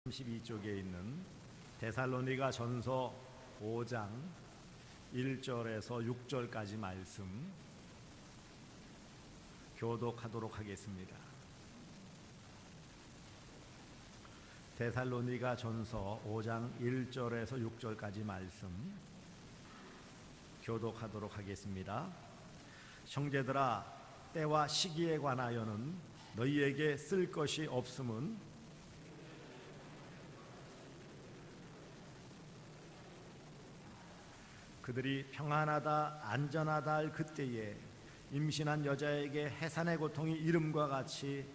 32쪽에 있는 데살로니가 전서 5장 1절에서 6절까지 말씀 교독하도록 하겠습니다. 데살로니가 전서 5장 1절에서 6절까지 말씀 교독하도록 하겠습니다. 형제들아, 때와 시기에 관하여는 너희에게 쓸 것이 없음은 그들이 평안하다 안전하다 할 그때에 임신한 여자에게 해산의 고통이 이름과 같이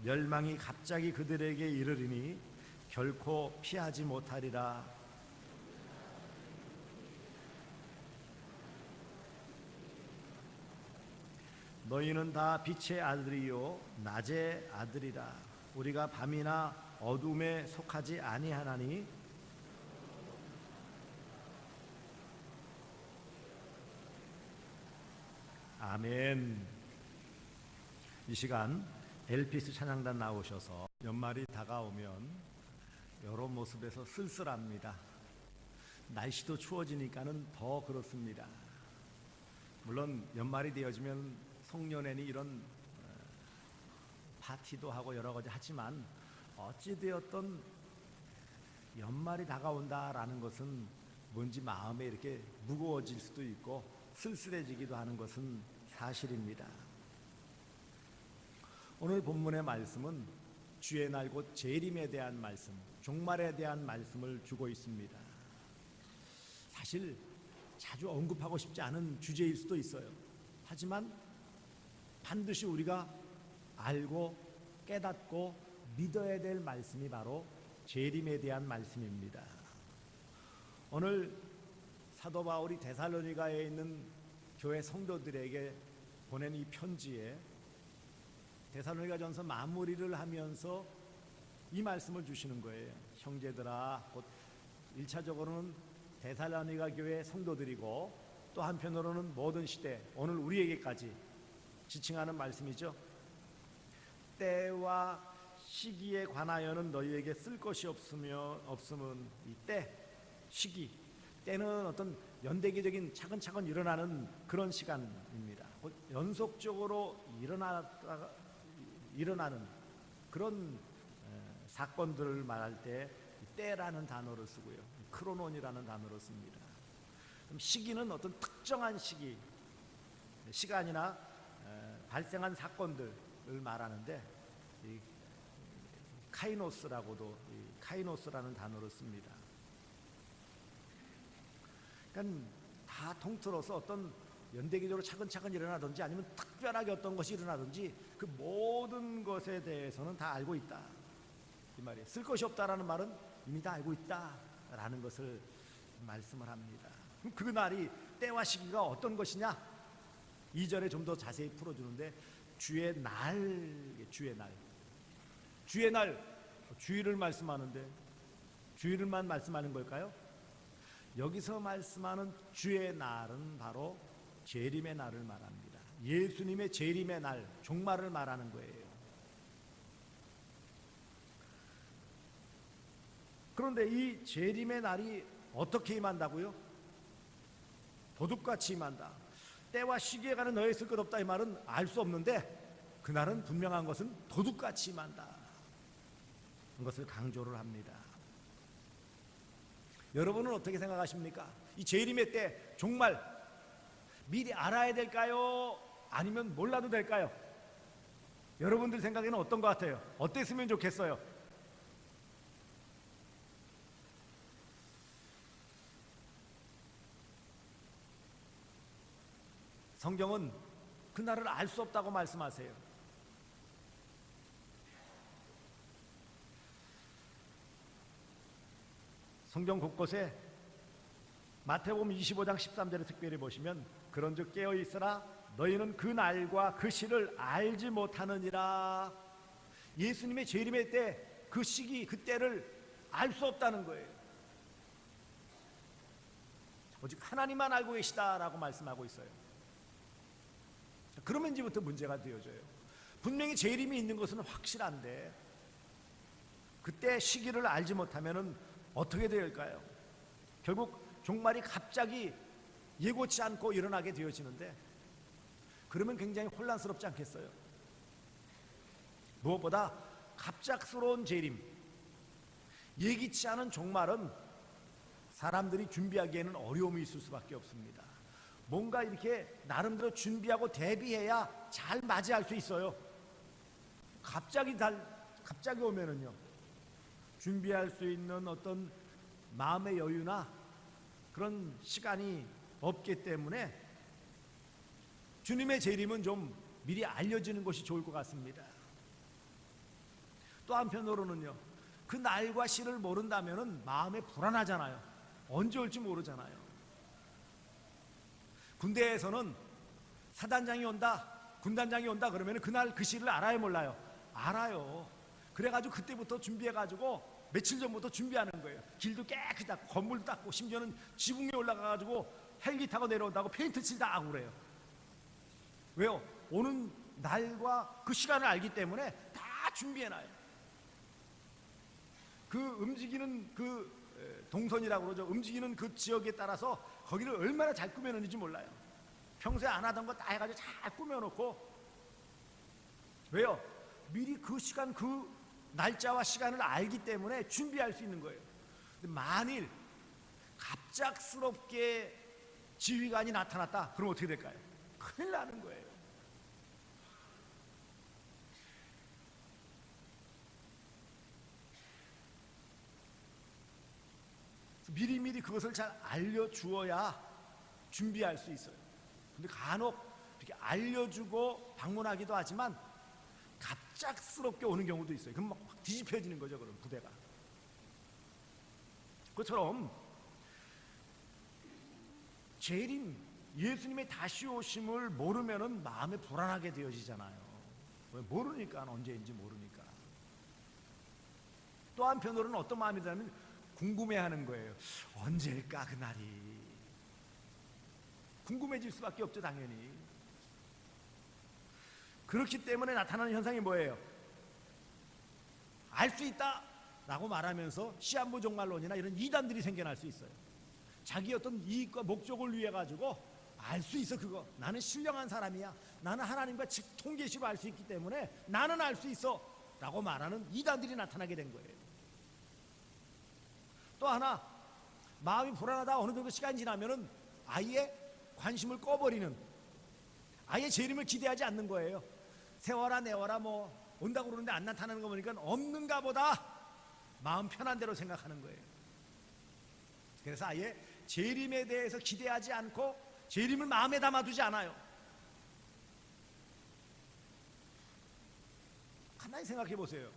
멸망이 갑자기 그들에게 이르리니 결코 피하지 못하리라. 너희는 다 빛의 아들이요 낮의 아들이라. 우리가 밤이나 어둠에 속하지 아니하나니 아멘. 이 시간 엘피스 찬양단 나오셔서 연말이 다가오면 이런 모습에서 쓸쓸합니다. 날씨도 추워지니까는 더 그렇습니다. 물론 연말이 되어지면 송년회니 이런 파티도 하고 여러 가지 하지만 어찌되었던 연말이 다가온다라는 것은 뭔지 마음에 이렇게 무거워질 수도 있고 쓸쓸해지기도 하는 것은 사실입니다. 오늘 본문의 말씀은 주의 날 곧 재림에 대한 말씀, 종말에 대한 말씀을 주고 있습니다. 사실 자주 언급하고 싶지 않은 주제일 수도 있어요. 하지만 반드시 우리가 알고 깨닫고 믿어야 될 말씀이 바로 재림에 대한 말씀입니다. 오늘 사도 바울이 데살로니가에 있는 교회 성도들에게 보낸 이 편지에 데살로니가 전서 마무리를 하면서 이 말씀을 주시는 거예요. 형제들아, 곧 1차적으로는 데살로니가 교회 성도들이고 또 한편으로는 모든 시대, 오늘 우리에게까지 지칭하는 말씀이죠. 때와 시기에 관하여는 너희에게 쓸 것이 없음은 이 때, 시기, 때는 어떤 연대기적인 차근차근 일어나는 그런 시간입니다. 곧 연속적으로 일어나는 그런 사건들을 말할 때 때라는 단어를 쓰고요, 크로논이라는 단어를 씁니다. 그럼 시기는 어떤 특정한 시간이나 발생한 사건들을 말하는데 카이노스라고도 카이노스라는 단어를 씁니다. 그러니까 다 통틀어서 어떤 연대기적으로 차근차근 일어나든지 아니면 특별하게 어떤 것이 일어나든지 그 모든 것에 대해서는 다 알고 있다, 이 말이에요. 쓸 것이 없다라는 말은 이미 다 알고 있다라는 것을 말씀을 합니다. 그럼 그 날이 때와 시기가 어떤 것이냐? 2절에 좀 더 자세히 풀어주는데 주의 날, 주의를 말씀하는데 주의를만 말씀하는 걸까요? 여기서 말씀하는 주의 날은 바로 재림의 날을 말합니다. 예수님의 재림의 날, 종말을 말하는 거예요. 그런데 이 재림의 날이 어떻게 임한다고요? 도둑같이 임한다. 때와 시기에 관한 너희에 쓸 것 없다, 이 말은 알 수 없는데 그날은 분명한 것은 도둑같이 임한다, 이것을 강조를 합니다. 여러분은 어떻게 생각하십니까? 이 재림의 때 종말 미리 알아야 될까요? 아니면 몰라도 될까요? 여러분들 생각에는 어떤 것 같아요? 어땠으면 좋겠어요? 성경은 그날을 알 수 없다고 말씀하세요. 성경 곳곳에 마태복음 25장 13절에 특별히 보시면 그런즉 깨어있으라 너희는 그 날과 그 시를 알지 못하느니라. 예수님의 재림의 때 그 시기, 그 때를 알 수 없다는 거예요. 오직 하나님만 알고 계시다라고 말씀하고 있어요. 그러면 이제부터 문제가 되어져요. 분명히 재림이 있는 것은 확실한데 그때 시기를 알지 못하면 어떻게 될까요? 결국 종말이 갑자기 예고치 않고 일어나게 되어지는데, 그러면 굉장히 혼란스럽지 않겠어요? 무엇보다 갑작스러운 재림, 예기치 않은 종말은 사람들이 준비하기에는 어려움이 있을 수밖에 없습니다. 뭔가 이렇게 나름대로 준비하고 대비해야 잘 맞이할 수 있어요. 갑자기 오면은요, 준비할 수 있는 어떤 마음의 여유나 그런 시간이 없기 때문에 주님의 재림은 좀 미리 알려지는 것이 좋을 것 같습니다. 또 한편으로는요, 그 날과 시를 모른다면은 마음에 불안하잖아요. 언제 올지 모르잖아요. 군대에서는 사단장이 온다, 군단장이 온다 그러면 그날 그 시를 알아요, 몰라요? 알아요. 그래가지고 그때부터 준비해가지고 며칠 전부터 준비하는 거예요. 길도 깨끗이 닦고 건물도 닦고 심지어는 지붕 위에 올라가가지고 헬기 타고 내려온다고 페인트 칠다 하고 그래요. 왜요? 오는 날과 그 시간을 알기 때문에 다 준비해놔요. 그 움직이는 그 동선이라고 그러죠. 움직이는 그 지역에 따라서 거기를 얼마나 잘 꾸며놓는지 몰라요. 평소에 안 하던 거 다 해가지고 잘 꾸며놓고. 왜요? 미리 그 시간, 그 날짜와 시간을 알기 때문에 준비할 수 있는 거예요. 근데 만일 갑작스럽게 지휘관이 나타났다, 그럼 어떻게 될까요? 큰일 나는 거예요. 미리미리 그것을 잘 알려주어야 준비할 수 있어요. 근데 간혹 이렇게 알려주고 방문하기도 하지만 갑작스럽게 오는 경우도 있어요. 그럼 막 확 뒤집혀지는 거죠, 그럼 부대가. 그것처럼 재림, 예수님의 다시 오심을 모르면은 마음에 불안하게 되어지잖아요. 왜? 모르니까, 언제인지 모르니까. 또 한편으로는 어떤 마음이 드냐면 궁금해하는 거예요. 언제일까 그날이. 궁금해질 수밖에 없죠, 당연히. 그렇기 때문에 나타나는 현상이 뭐예요? 알 수 있다 라고 말하면서 시한부 종말론이나 이런 이단들이 생겨날 수 있어요. 자기 어떤 이익과 목적을 위해 가지고 알 수 있어, 그거 나는 신령한 사람이야, 나는 하나님과 직통계시로 알 수 있기 때문에 나는 알 수 있어 라고 말하는 이단들이 나타나게 된 거예요. 또 하나, 마음이 불안하다 어느 정도 시간이 지나면은 아예 관심을 꺼버리는, 아예 재림을 기대하지 않는 거예요. 세워라 내워라 뭐 온다고 그러는데 안 나타나는 거 보니까 없는가 보다, 마음 편한 대로 생각하는 거예요. 그래서 아예 재림에 대해서 기대하지 않고 재림을 마음에 담아두지 않아요. 가만히 생각해 보세요.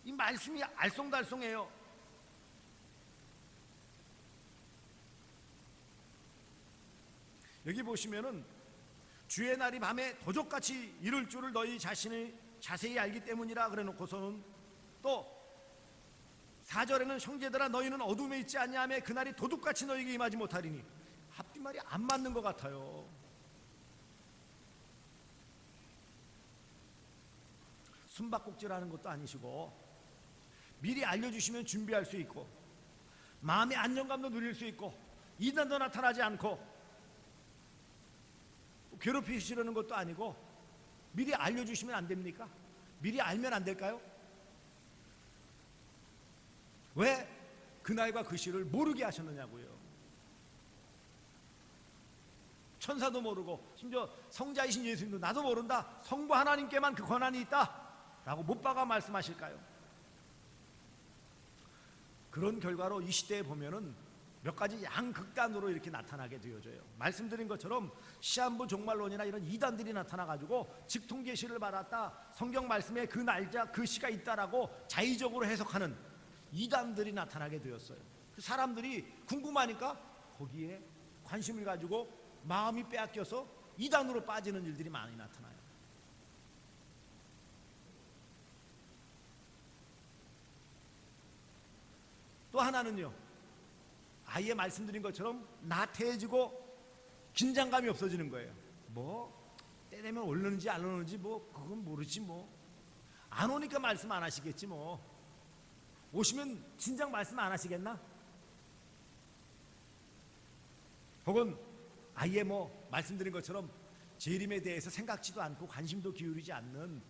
이 말씀이 알쏭달쏭해요. 여기 보시면은 주의 날이 밤에 도적같이 이룰 줄을 너희 자신이 자세히 알기 때문이라 그래 놓고서는 또 4절에는 형제들아 너희는 어둠에 있지 아니하며 그날이 도둑같이 너희에게 임하지 못하리니, 앞뒤말이 안 맞는 것 같아요. 숨바꼭질하는 것도 아니시고 미리 알려주시면 준비할 수 있고 마음의 안정감도 누릴 수 있고 이단도 나타나지 않고 괴롭히시려는 것도 아니고 미리 알려주시면 안 됩니까? 미리 알면 안 될까요? 왜 그날과 그 시를 모르게 하셨느냐고요. 천사도 모르고 심지어 성자이신 예수님도 나도 모른다, 성부 하나님께만 그 권한이 있다 라고 못 박아 말씀하실까요? 그런 결과로 이 시대에 보면은 몇 가지 양극단으로 이렇게 나타나게 되어져요. 말씀드린 것처럼 시한부 종말론이나 이런 이단들이 나타나가지고 직통계시를 받았다, 성경 말씀에 그 날짜 그 시가 있다라고 자의적으로 해석하는 이단들이 나타나게 되었어요. 사람들이 궁금하니까 거기에 관심을 가지고 마음이 빼앗겨서 이단으로 빠지는 일들이 많이 나타나요. 또 하나는요, 아예 말씀드린 것처럼 나태해지고 긴장감이 없어지는 거예요. 뭐 때 되면 올르는지 안 올르는지 뭐 그건 모르지 뭐 안 오니까 말씀 안 하시겠지 뭐. 오시면 진작 말씀 안 하시겠나? 혹은 아예 뭐 말씀드린 것처럼 재림에 대해서 생각지도 않고 관심도 기울이지 않는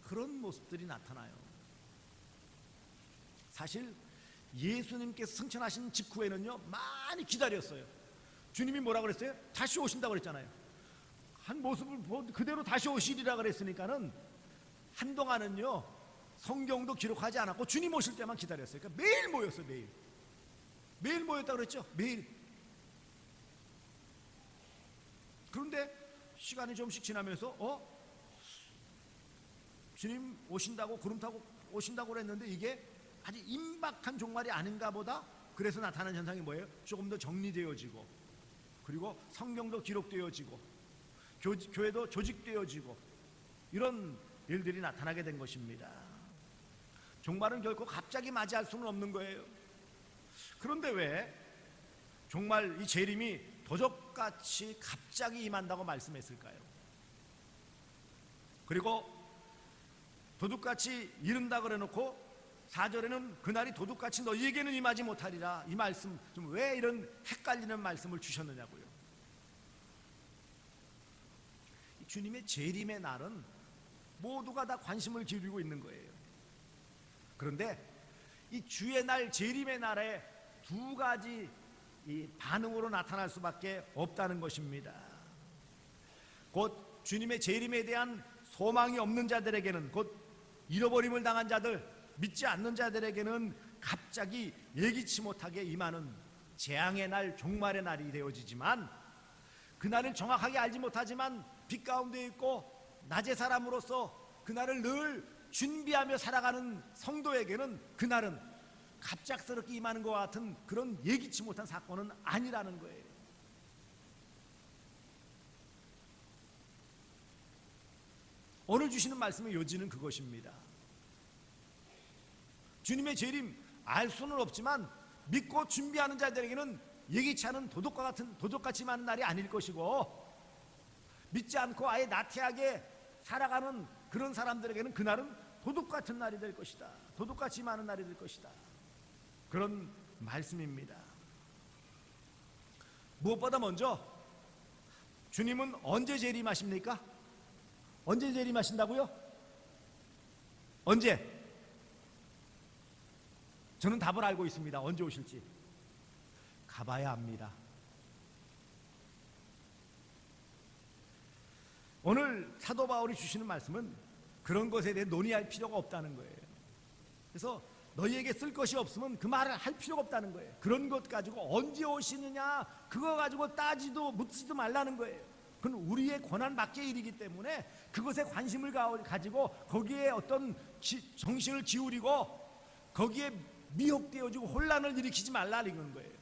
그런 모습들이 나타나요. 사실 예수님께서 승천하신 직후에는요 많이 기다렸어요. 주님이 뭐라 그랬어요? 다시 오신다고 그랬잖아요. 한 모습을 그대로 다시 오시리라 그랬으니까는 한동안은요 성경도 기록하지 않았고 주님 오실 때만 기다렸어요. 그러니까 매일 모였어요. 매일 모였다고 그랬죠. 매일. 그런데 시간이 좀씩 지나면서 주님 오신다고 구름 타고 오신다고 그랬는데 이게 아주 임박한 종말이 아닌가 보다. 그래서 나타나는 현상이 뭐예요? 조금 더 정리되어지고, 그리고 성경도 기록되어지고, 교회도 조직되어지고, 이런 일들이 나타나게 된 것입니다. 종말은 결코 갑자기 맞이할 수는 없는 거예요. 그런데 왜 종말 이 재림이 도적같이 갑자기 임한다고 말씀했을까요? 그리고 도둑같이 이른다 그래놓고 4절에는 그날이 도둑같이 너희에게는 임하지 못하리라, 이 말씀 좀 왜 이런 헷갈리는 말씀을 주셨느냐고요. 주님의 재림의 날은 모두가 다 관심을 기울이고 있는 거예요. 그런데 이 주의 날, 재림의 날에 두 가지 이 반응으로 나타날 수밖에 없다는 것입니다. 곧 주님의 재림에 대한 소망이 없는 자들에게는, 곧 잃어버림을 당한 자들, 믿지 않는 자들에게는 갑자기 예기치 못하게 임하는 재앙의 날, 종말의 날이 되어지지만, 그날을 정확하게 알지 못하지만 빛 가운데 있고 낮의 사람으로서 그날을 늘 준비하며 살아가는 성도에게는 그날은 갑작스럽게 임하는 것 같은 그런 예기치 못한 사건은 아니라는 거예요. 오늘 주시는 말씀의 요지는 그것입니다. 주님의 재림 알 수는 없지만 믿고 준비하는 자들에게는 예기치 않은 도둑같이 많은 날이 아닐 것이고, 믿지 않고 아예 나태하게 살아가는 그런 사람들에게는 그날은 도둑같은 날이 될 것이다. 도둑같이 많은 날이 될 것이다. 그런 말씀입니다. 무엇보다 먼저 주님은 언제 재림하십니까? 언제 재림하신다고요? 언제? 저는 답을 알고 있습니다. 언제 오실지. 가봐야 합니다. 오늘 사도 바울이 주시는 말씀은 그런 것에 대해 논의할 필요가 없다는 거예요. 그래서 너희에게 쓸 것이 없으면 그 말을 할 필요가 없다는 거예요. 그런 것 가지고 언제 오시느냐 그거 가지고 따지도 묻지도 말라는 거예요. 그건 우리의 권한 밖의 일이기 때문에 그것에 관심을 가지고 거기에 어떤 정신을 기울이고 거기에 미혹되어지고 혼란을 일으키지 말라는 거예요.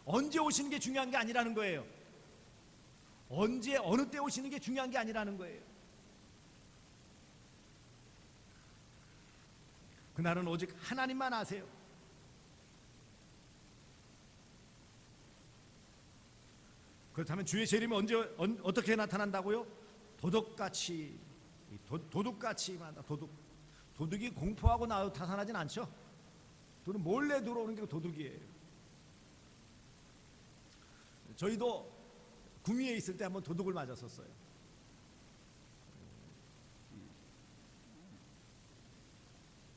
언제 오시는 게 중요한 게 아니라는 거예요. 언제 어느 때 오시는 게 중요한 게 아니라는 거예요. 그날은 오직 하나님만 아세요. 그렇다면 주의 재림이 언제 어떻게 나타난다고요? 도둑같이 도둑같이 도둑이 공포하고 나타나진 않죠. 도둑은 몰래 들어오는 게 도둑이에요. 저희도 구미에 있을 때 한번 도둑을 맞았었어요.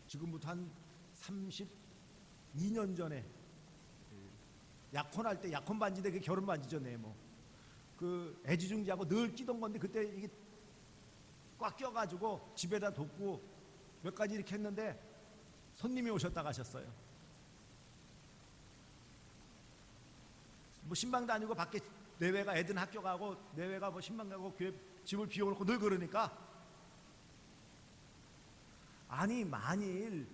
지금부터 한 32년 전에 약혼할 때, 약혼 반지인데 그게 결혼 반지죠, 네, 뭐. 그 애지중지하고 늘 끼던 건데 그때 이게 꽉 껴가지고 집에다 뒀고 몇 가지 이렇게 했는데 손님이 오셨다 가셨어요. 뭐 신방 다니고 밖에 내외가 애들 학교 가고 내외가 뭐 신방 가고 교회 집을 비워놓고 늘 그러니까, 아니 만일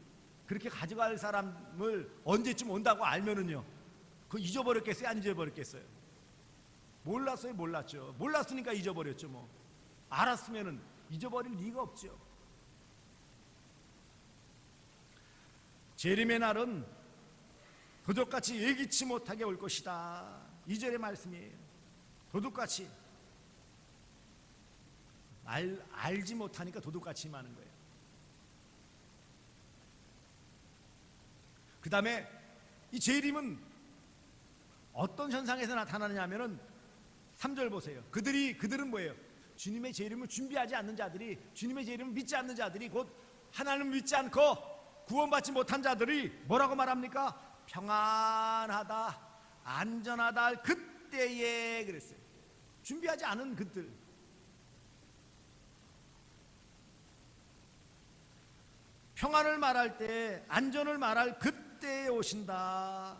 그렇게 가져갈 사람을 언제쯤 온다고 알면은요 그거 잊어버렸겠어요? 안 잊어버렸겠어요? 몰랐어요? 몰랐죠. 몰랐으니까 잊어버렸죠. 뭐 알았으면은 잊어버릴 리가 없죠. 재림의 날은 도둑같이 예기치 못하게 올 것이다. 2절의 말씀이에요. 도둑같이 알지 못하니까 도둑같이 임하는 거예요. 그 다음에 이 재림은 어떤 현상에서 나타나느냐 하면은 3절 보세요. 그들은 뭐예요? 주님의 재림을 준비하지 않는 자들이, 주님의 재림을 믿지 않는 자들이, 곧 하나님을 믿지 않고 구원받지 못한 자들이 뭐라고 말합니까? 평안하다, 안전하다 할 그때에 그랬어요. 준비하지 않은 그들. 평안을 말할 때, 안전을 말할 그때에 오신다.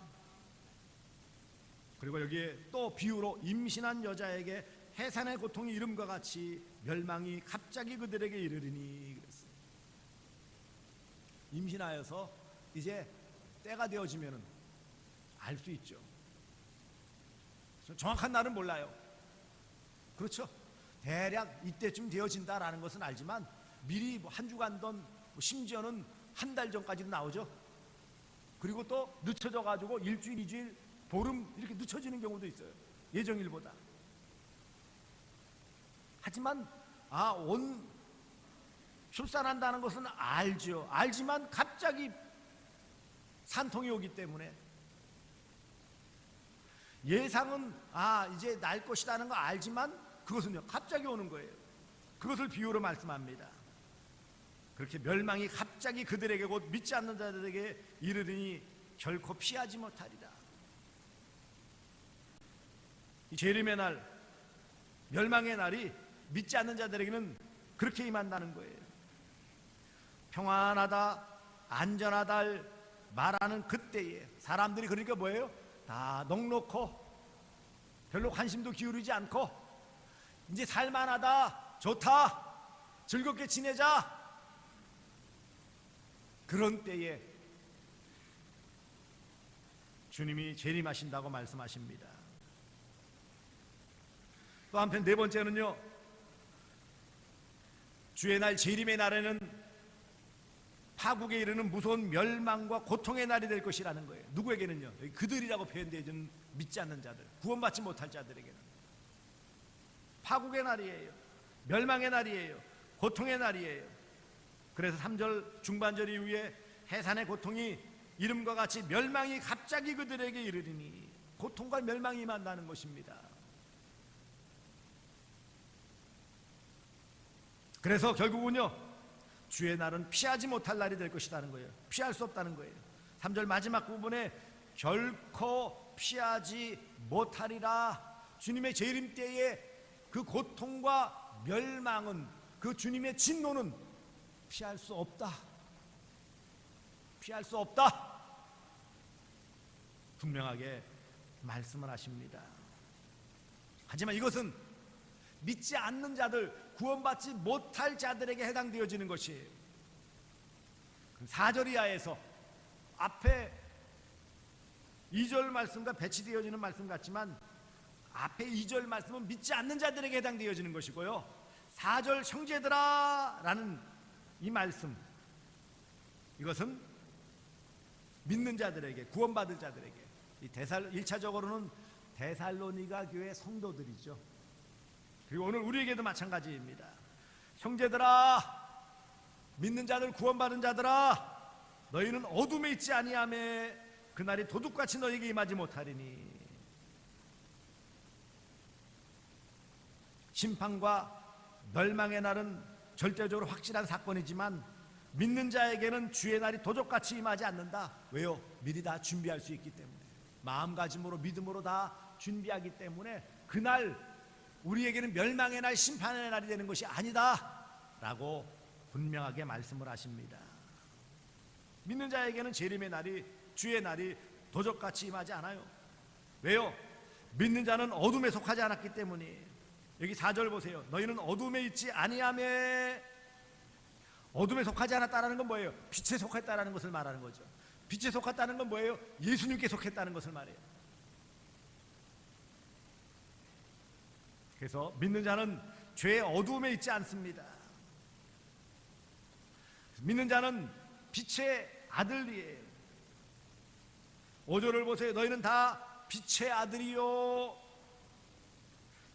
그리고 여기에 또 비유로 임신한 여자에게 해산의 고통이 이름과 같이 멸망이 갑자기 그들에게 이르리니 그랬어요. 임신하여서 이제 때가 되어지면은 알 수 있죠. 정확한 날은 몰라요. 그렇죠. 대략 이때쯤 되어진다라는 것은 알지만 미리 한 주간 심지어는 한 달 전까지도 나오죠. 그리고 또 늦춰져 가지고 일주일, 이주일, 보름 이렇게 늦춰지는 경우도 있어요. 예정일보다. 하지만 출산한다는 것은 알죠. 알지만 갑자기 산통이 오기 때문에 예상은 이제 날 것이라는 거 알지만 그것은요 갑자기 오는 거예요. 그것을 비유로 말씀합니다. 그렇게 멸망이 갑자기 그들에게 곧 믿지 않는 자들에게 이르리니 결코 피하지 못하리라. 이 재림의 날, 멸망의 날이 믿지 않는 자들에게는 그렇게 임한다는 거예요. 평안하다, 안전하다 말하는 그때에 사람들이 그러니까 뭐예요? 다 넉넉고 별로 관심도 기울이지 않고 이제 살만하다, 좋다, 즐겁게 지내자, 그런 때에 주님이 재림하신다고 말씀하십니다. 또 한편 네 번째는요, 주의 날, 재림의 날에는 파국에 이르는 무서운 멸망과 고통의 날이 될 것이라는 거예요. 누구에게는요? 그들이라고 표현되어 있는 믿지 않는 자들, 구원받지 못할 자들에게는 파국의 날이에요. 멸망의 날이에요. 고통의 날이에요. 그래서 3절 중반절 이후에 해산의 고통이 이름과 같이 멸망이 갑자기 그들에게 이르리니, 고통과 멸망이 임한다는 것입니다. 그래서 결국은요, 주의 날은 피하지 못할 날이 될 것이라는 거예요. 피할 수 없다는 거예요. 3절 마지막 부분에 결코 피하지 못하리라. 주님의 재림 때에 그 고통과 멸망은, 그 주님의 진노는 피할 수 없다. 피할 수 없다. 분명하게 말씀을 하십니다. 하지만 이것은 믿지 않는 자들, 구원받지 못할 자들에게 해당되어지는 것이에요. 4절 이하에서 앞에 2절 말씀과 배치되어지는 말씀 같지만 앞에 2절 말씀은 믿지 않는 자들에게 해당되어지는 것이고요, 4절 형제들아 라는 이 말씀, 이것은 믿는 자들에게, 구원받을 자들에게, 1차적으로는 데살로니가 교회 성도들이죠. 그리고 오늘 우리에게도 마찬가지입니다. 형제들아, 믿는 자들, 구원받은 자들아, 너희는 어둠에 있지 아니하매 그날이 도둑같이 너희에게 임하지 못하리니. 심판과 멸망의 날은 절대적으로 확실한 사건이지만 믿는 자에게는 주의 날이 도둑같이 임하지 않는다. 왜요? 미리 다 준비할 수 있기 때문에, 마음가짐으로, 믿음으로 다 준비하기 때문에 그날 우리에게는 멸망의 날, 심판의 날이 되는 것이 아니다 라고 분명하게 말씀을 하십니다. 믿는 자에게는 재림의 날이, 주의 날이 도적같이 임하지 않아요. 왜요? 믿는 자는 어둠에 속하지 않았기 때문에. 여기 4절 보세요. 너희는 어둠에 있지 아니하매. 어둠에 속하지 않았다는 건 뭐예요? 빛에 속했다는 것을 말하는 거죠. 빛에 속했다는 건 뭐예요? 예수님께 속했다는 것을 말해요. 그래서 믿는 자는 죄의 어두움에 있지 않습니다. 믿는 자는 빛의 아들이에요. 5절을 보세요. 너희는 다 빛의 아들이요.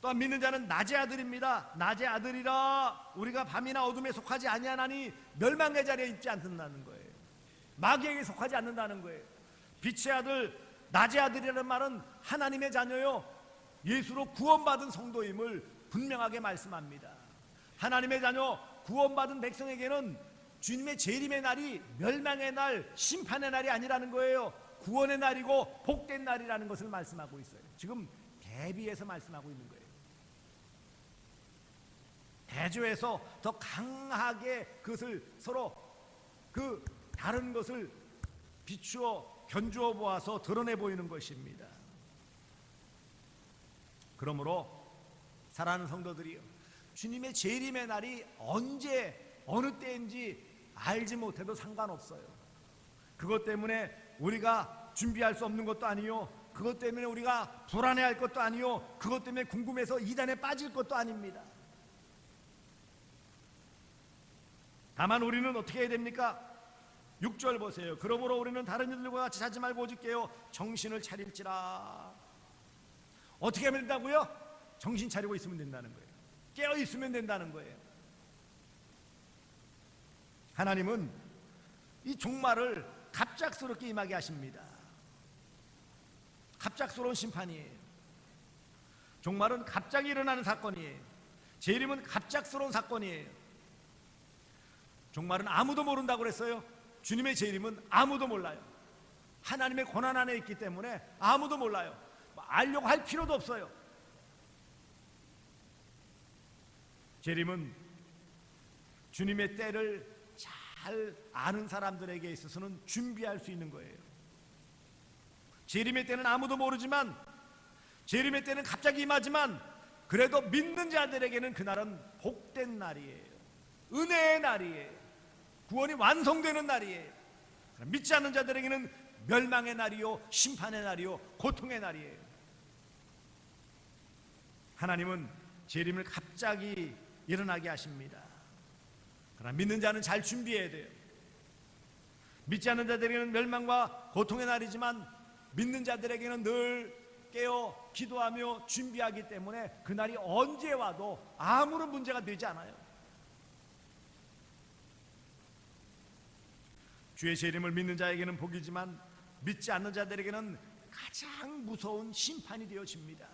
또한 믿는 자는 낮의 아들입니다. 낮의 아들이라. 우리가 밤이나 어둠에 속하지 아니하나니 멸망의 자리에 있지 않는다는 거예요. 마귀에게 속하지 않는다는 거예요. 빛의 아들, 낮의 아들이라는 말은 하나님의 자녀요, 예수로 구원받은 성도임을 분명하게 말씀합니다. 하나님의 자녀, 구원받은 백성에게는 주님의 재림의 날이 멸망의 날, 심판의 날이 아니라는 거예요. 구원의 날이고 복된 날이라는 것을 말씀하고 있어요. 지금 대비해서 말씀하고 있는 거예요. 대조해서 더 강하게 그것을 서로 그 다른 것을 비추어 견주어 보아서 드러내 보이는 것입니다. 그러므로 사랑하는 성도들이요, 주님의 재림의 날이 언제 어느 때인지 알지 못해도 상관없어요. 그것 때문에 우리가 준비할 수 없는 것도 아니요, 그것 때문에 우리가 불안해할 것도 아니요, 그것 때문에 궁금해서 이단에 빠질 것도 아닙니다. 다만 우리는 어떻게 해야 됩니까? 6절 보세요. 그러므로 우리는 다른 이들과 같이 자지 말고 오직 깨어 정신을 차릴지라. 어떻게 하면 된다고요? 정신 차리고 있으면 된다는 거예요. 깨어 있으면 된다는 거예요. 하나님은 이 종말을 갑작스럽게 임하게 하십니다. 갑작스러운 심판이에요. 종말은 갑자기 일어나는 사건이에요. 재림은 갑작스러운 사건이에요. 종말은 아무도 모른다고 그랬어요. 주님의 재림은 아무도 몰라요. 하나님의 권한 안에 있기 때문에 아무도 몰라요. 알려고 할 필요도 없어요. 재림은 주님의 때를 잘 아는 사람들에게 있어서는 준비할 수 있는 거예요. 재림의 때는 아무도 모르지만, 재림의 때는 갑자기 임하지만, 그래도 믿는 자들에게는 그날은 복된 날이에요. 은혜의 날이에요. 구원이 완성되는 날이에요. 믿지 않는 자들에게는 멸망의 날이요, 심판의 날이요, 고통의 날이에요. 하나님은 재림을 갑자기 일어나게 하십니다. 그러나 믿는 자는 잘 준비해야 돼요. 믿지 않는 자들에게는 멸망과 고통의 날이지만, 믿는 자들에게는 늘 깨어 기도하며 준비하기 때문에 그날이 언제 와도 아무런 문제가 되지 않아요. 주의 재림을 믿는 자에게는 복이지만 믿지 않는 자들에게는 가장 무서운 심판이 되어집니다.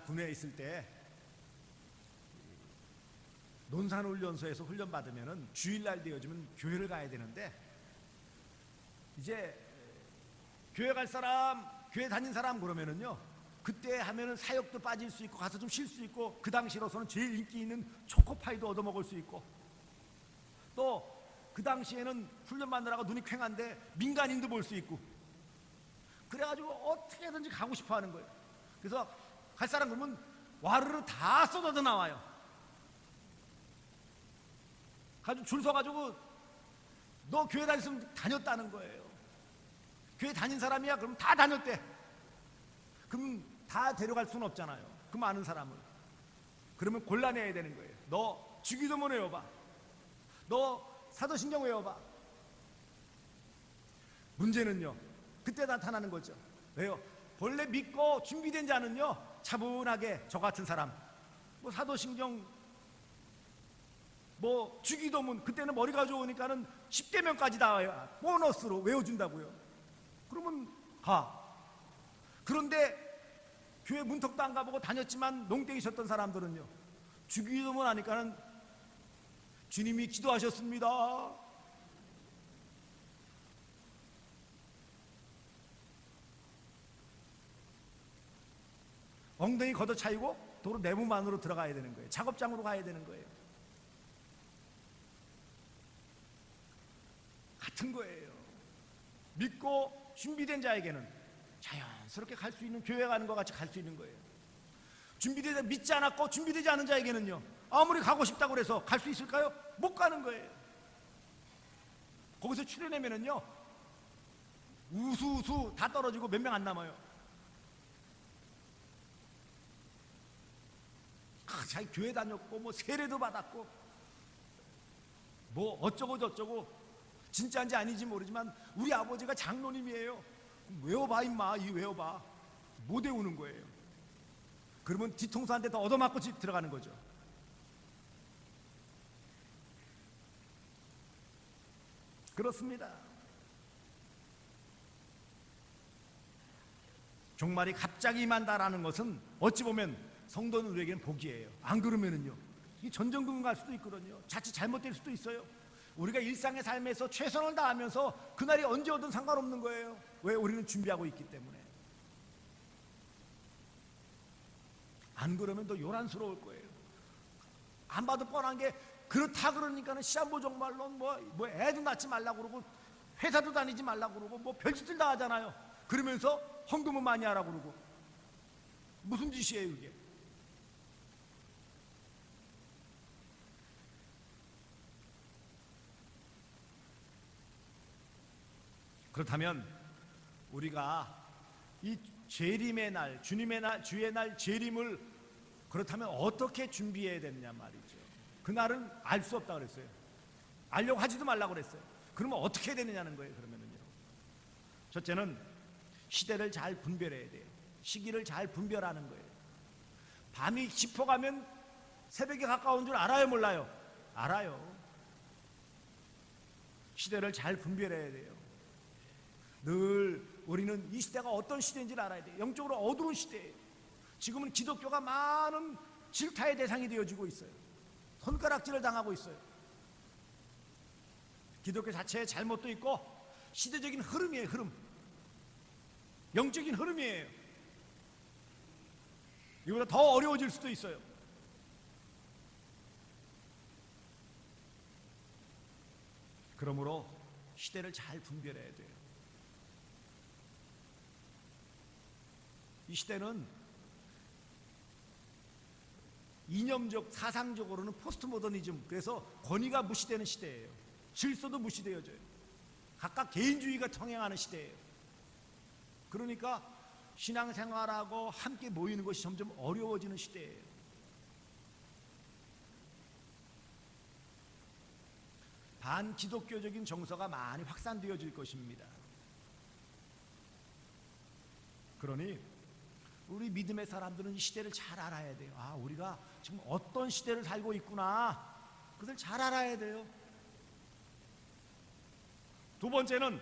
군에 있을 때 논산훈련소에서 훈련받으면 주일날 되어지면 교회를 가야 되는데, 이제 교회 갈 사람, 교회 다닌 사람 그러면은요, 그때 하면은 사역도 빠질 수 있고 가서 좀 쉴 수 있고, 그 당시로서는 제일 인기 있는 초코파이도 얻어먹을 수 있고, 또 그 당시에는 훈련 받느라고 눈이 퀭한데 민간인도 볼 수 있고, 그래가지고 어떻게든지 가고 싶어 하는 거예요. 그래서 갈 사람 그러면 와르르 다 쏟아져 나와요. 가지고 줄 서가지고 너 교회 다녔으면 다녔다는 거예요. 교회 다닌 사람이야? 그럼 다 다녔대. 그럼 다 데려갈 수는 없잖아요. 그 많은 사람을. 그러면 골라내야 되는 거예요. 너 주기도문 외워봐. 너 사도신경 외워봐. 문제는요, 그때 나타나는 거죠. 왜요? 본래 믿고 준비된 자는요, 차분하게 저 같은 사람, 뭐 사도신경, 뭐 주기도문, 그때는 머리가 좋으니까는 10계명까지 다 보너스로 외워준다고요. 그러면 가. 그런데 교회 문턱도 안 가보고 다녔지만 농땡이 쳤던 사람들은요, 주기도문 하니까는 주님이 기도하셨습니다. 엉덩이 걷어차이고 도로 내부만으로 들어가야 되는 거예요. 작업장으로 가야 되는 거예요. 같은 거예요. 믿고 준비된 자에게는 자연스럽게 갈 수 있는, 교회 가는 것 같이 갈 수 있는 거예요. 준비되지, 믿지 않았고 준비되지 않은 자에게는요, 아무리 가고 싶다고 그래서 갈 수 있을까요? 못 가는 거예요. 거기서 출연하면은요, 우수우수 다 떨어지고 몇 명 안 남아요. 자기 교회 다녔고 뭐 세례도 받았고 뭐 어쩌고 저쩌고, 진짜인지 아닌지 모르지만 우리 아버지가 장로님이에요. 외워봐 임마, 이 외워봐. 못 외우는 거예요. 그러면 뒤통수 한 대 더 얻어맞고 집 들어가는 거죠. 그렇습니다. 종말이 갑자기 임한다라는 것은 어찌 보면 성도들에게는 복이에요. 안 그러면은요, 이 전전긍긍 갈 수도 있거든요. 자칫 잘못될 수도 있어요. 우리가 일상의 삶에서 최선을 다하면서 그날이 언제 오든 상관없는 거예요. 왜? 우리는 준비하고 있기 때문에. 안 그러면 더 요란스러울 거예요. 안 봐도 뻔한 게, 그렇다 그러니까는 시한부 종말론 뭐 애도 낳지 말라고 그러고 회사도 다니지 말라고 그러고 뭐 별짓들 다 하잖아요. 그러면서 헌금은 많이 하라고 그러고. 무슨 짓이에요 이게? 그렇다면 우리가 이 재림의 날, 주님의 날, 주의 날 재림을 그렇다면 어떻게 준비해야 되느냐 말이죠. 그날은 알 수 없다 그랬어요. 알려고 하지도 말라고 그랬어요. 그러면 어떻게 해야 되느냐는 거예요. 그러면은요, 첫째는 시대를 잘 분별해야 돼요. 시기를 잘 분별하는 거예요. 밤이 깊어가면 새벽에 가까운 줄 알아요, 몰라요? 알아요. 시대를 잘 분별해야 돼요. 늘 우리는 이 시대가 어떤 시대인지를 알아야 돼요. 영적으로 어두운 시대예요. 지금은 기독교가 많은 질타의 대상이 되어지고 있어요. 손가락질을 당하고 있어요. 기독교 자체의 잘못도 있고 시대적인 흐름이에요. 흐름, 영적인 흐름이에요. 이보다 더 어려워질 수도 있어요. 그러므로 시대를 잘 분별해야 돼요. 이 시대는 이념적, 사상적으로는 포스트 모더니즘, 그래서 권위가 무시되는 시대예요. 질서도 무시되어져요. 각각 개인주의가 통행하는 시대예요. 그러니까 신앙생활하고 함께 모이는 것이 점점 어려워지는 시대예요. 반기독교적인 정서가 많이 확산되어질 것입니다. 그러니 우리 믿음의 사람들은 이 시대를 잘 알아야 돼요. 아, 우리가 지금 어떤 시대를 살고 있구나, 그것을 잘 알아야 돼요. 두 번째는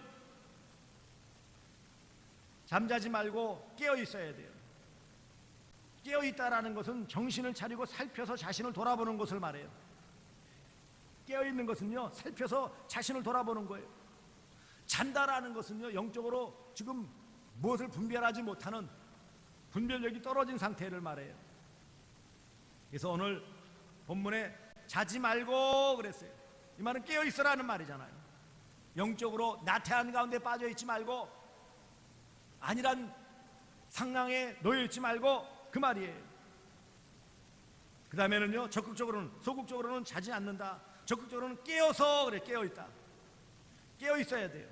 잠자지 말고 깨어 있어야 돼요. 깨어 있다라는 것은 정신을 차리고 살펴서 자신을 돌아보는 것을 말해요. 깨어 있는 것은요, 살펴서 자신을 돌아보는 거예요. 잔다라는 것은요, 영적으로 지금 무엇을 분별하지 못하는 분별력이 떨어진 상태를 말해요. 그래서 오늘 본문에 자지 말고 그랬어요. 이 말은 깨어 있으라는 말이잖아요. 영적으로 나태한 가운데 빠져 있지 말고, 안일한 상황에 놓여 있지 말고, 그 말이에요. 그 다음에는요, 적극적으로는, 소극적으로는 자지 않는다. 적극적으로는 깨어서 그래. 깨어 있다. 깨어 있어야 돼요.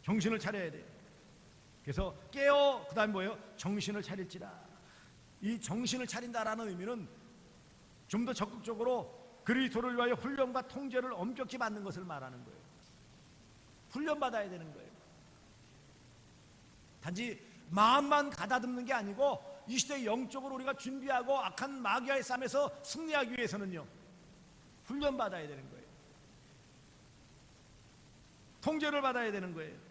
정신을 차려야 돼요. 그래서 깨어, 그 다음에 뭐예요? 정신을 차릴지라. 이 정신을 차린다라는 의미는 좀 더 적극적으로 그리스도를 위하여 훈련과 통제를 엄격히 받는 것을 말하는 거예요. 훈련받아야 되는 거예요. 단지 마음만 가다듬는 게 아니고 이 시대에 영적으로 우리가 준비하고 악한 마귀와의 싸움에서 승리하기 위해서는요, 훈련받아야 되는 거예요. 통제를 받아야 되는 거예요.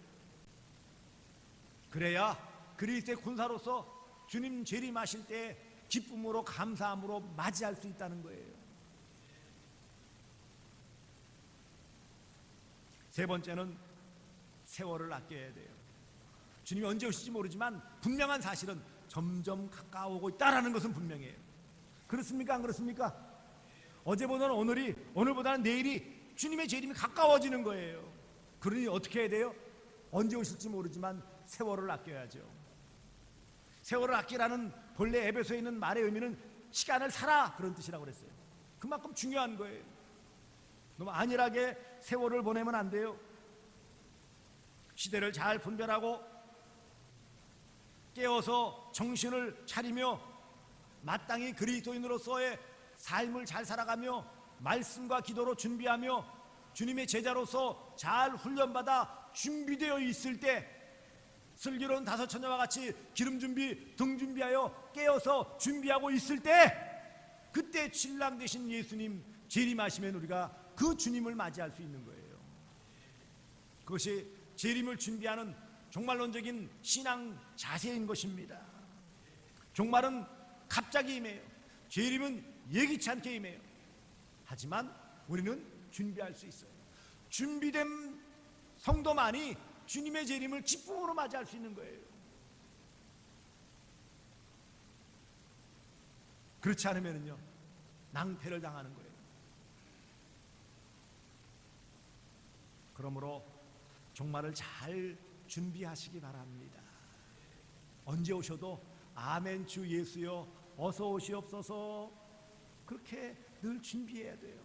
그래야 그리스도의 군사로서 주님 재림하실 때 기쁨으로, 감사함으로 맞이할 수 있다는 거예요. 세 번째는 세월을 아껴야 돼요. 주님이 언제 오실지 모르지만 분명한 사실은 점점 가까워오고 있다는 것은 분명해요. 그렇습니까? 안 그렇습니까? 어제보다는 오늘이, 오늘보다는 내일이 주님의 재림이 가까워지는 거예요. 그러니 어떻게 해야 돼요? 언제 오실지 모르지만 세월을 아껴야죠. 세월을 아끼라는 본래 에베소에 있는 말의 의미는 시간을 살아, 그런 뜻이라고 그랬어요. 그만큼 중요한 거예요. 너무 안일하게 세월을 보내면 안 돼요. 시대를 잘 분별하고 깨어서 정신을 차리며 마땅히 그리스도인으로서의 삶을 잘 살아가며 말씀과 기도로 준비하며 주님의 제자로서 잘 훈련받아 준비되어 있을 때, 슬기로운 다섯 처녀와 같이 기름 준비, 등 준비하여 깨어서 준비하고 있을 때, 그때 신랑 되신 예수님 재림하시면 우리가 그 주님을 맞이할 수 있는 거예요. 그것이 재림을 준비하는 종말론적인 신앙 자세인 것입니다. 종말은 갑자기 임해요. 재림은 예기치 않게 임해요. 하지만 우리는 준비할 수 있어요. 준비된 성도만이 주님의 재림을 기쁨으로 맞이할 수 있는 거예요. 그렇지 않으면요 낭패를 당하는 거예요. 그러므로 종말을 잘 준비하시기 바랍니다. 언제 오셔도 아멘 주 예수여 어서 오시옵소서 그렇게 늘 준비해야 돼요.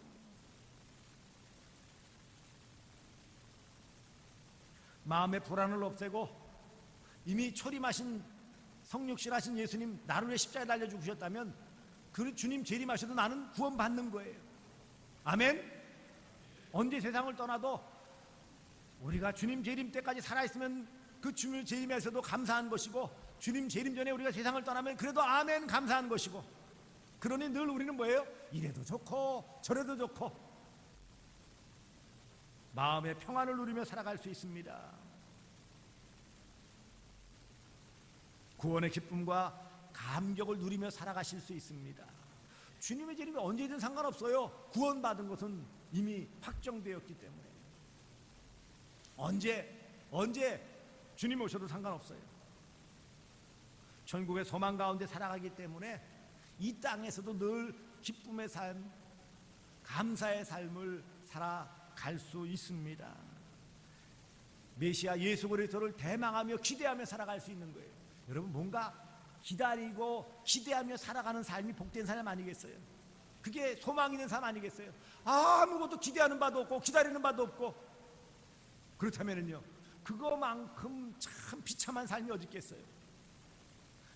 마음의 불안을 없애고 이미 초림하신 성육신하신 예수님 나를 위해 십자가에 달려 죽으셨다면 그 주님 재림하셔도 나는 구원받는 거예요. 아멘. 언제 세상을 떠나도 우리가 주님 재림 때까지 살아있으면 그 주님 재림에서도 감사한 것이고, 주님 재림 전에 우리가 세상을 떠나면 그래도 아멘 감사한 것이고, 그러니 늘 우리는 뭐예요? 이래도 좋고 저래도 좋고 마음의 평안을 누리며 살아갈 수 있습니다. 구원의 기쁨과 감격을 누리며 살아가실 수 있습니다. 주님의 재림이 언제든 상관없어요. 구원받은 것은 이미 확정되었기 때문에 언제 주님 오셔도 상관없어요. 천국의 소망 가운데 살아가기 때문에 이 땅에서도 늘 기쁨의 삶, 감사의 삶을 살아갈 수 있습니다. 메시아 예수 그리스도를 대망하며 기대하며 살아갈 수 있는 거예요. 여러분, 뭔가 기다리고 기대하며 살아가는 삶이 복된 삶 아니겠어요? 그게 소망 있는 삶 아니겠어요? 아무것도 기대하는 바도 없고 기다리는 바도 없고, 그렇다면요 그거만큼 참 비참한 삶이 어디 있겠어요?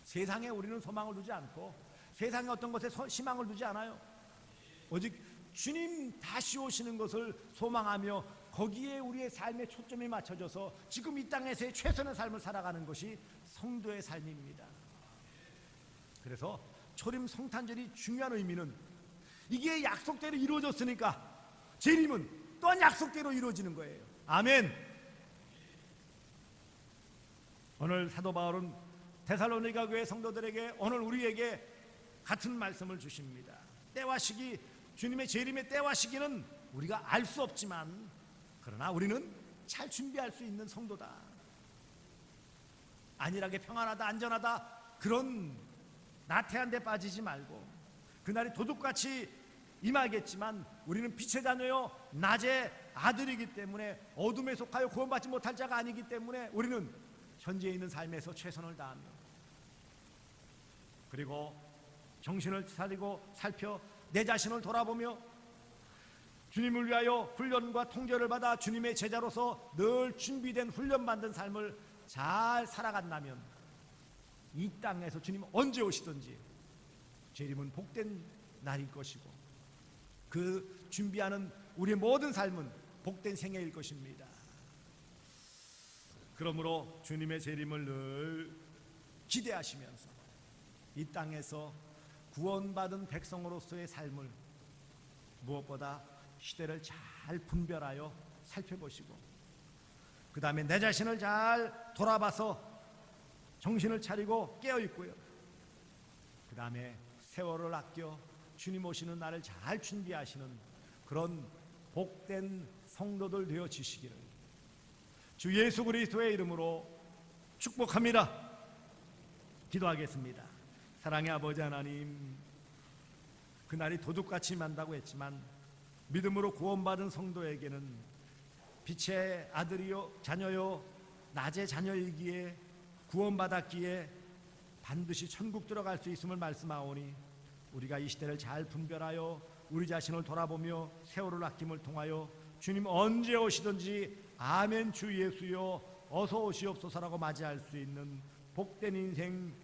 세상에 우리는 소망을 두지 않고 세상에 어떤 것에 희망을 두지 않아요. 오직 주님 다시 오시는 것을 소망하며 거기에 우리의 삶의 초점이 맞춰져서 지금 이 땅에서의 최선의 삶을 살아가는 것이 성도의 삶입니다. 그래서 초림 성탄절이 중요한 의미는 이게 약속대로 이루어졌으니까 재림은 또한 약속대로 이루어지는 거예요. 아멘. 오늘 사도 바울은 데살로니가 교회 성도들에게 오늘 우리에게 같은 말씀을 주십니다. 때와 시기, 주님의 재림의 때와 시기는 우리가 알 수 없지만 그러나 우리는 잘 준비할 수 있는 성도다. 안일하게 평안하다 안전하다 그런 나태한 데 빠지지 말고, 그날이 도둑같이 임하겠지만 우리는 빛의 자녀요 낮의 아들이기 때문에 어둠에 속하여 구원받지 못할 자가 아니기 때문에 우리는 현재 있는 삶에서 최선을 다하며, 그리고 정신을 차리고 살펴 내 자신을 돌아보며 주님을 위하여 훈련과 통제를 받아 주님의 제자로서 늘 준비된 훈련받은 삶을 잘 살아간다면 이 땅에서 주님은 언제 오시든지 재림은 복된 날일 것이고 그 준비하는 우리의 모든 삶은 복된 생애일 것입니다. 그러므로 주님의 재림을 늘 기대하시면서 이 땅에서 구원받은 백성으로서의 삶을 무엇보다 시대를 잘 분별하여 살펴보시고 그 다음에 내 자신을 잘 돌아봐서 정신을 차리고 깨어있고요, 그 다음에 세월을 아껴 주님 오시는 날을 잘 준비하시는 그런 복된 성도들 되어지시기를 주 예수 그리스도의 이름으로 축복합니다. 기도하겠습니다. 사랑의 아버지 하나님, 그날이 도둑같이 만다고 했지만 믿음으로 구원받은 성도에게는 빛의 아들이요 자녀요 낮의 자녀이기에 구원받았기에 반드시 천국 들어갈 수 있음을 말씀하오니 우리가 이 시대를 잘 분별하여 우리 자신을 돌아보며 세월을 아낌을 통하여 주님 언제 오시든지 아멘 주 예수여 어서 오시옵소서라고 맞이할 수 있는 복된 인생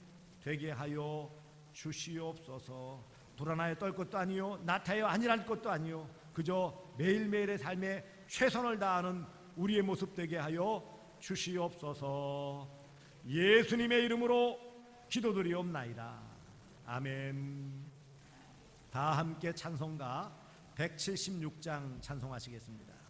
되게 하여 주시옵소서. 불안하여 떨 것도 아니요 나타여 안일할 것도 아니요 그저 매일매일의 삶에 최선을 다하는 우리의 모습 되게 하여 주시옵소서. 예수님의 이름으로 기도드리옵나이다. 아멘. 다 함께 찬송가 176장 찬송하시겠습니다.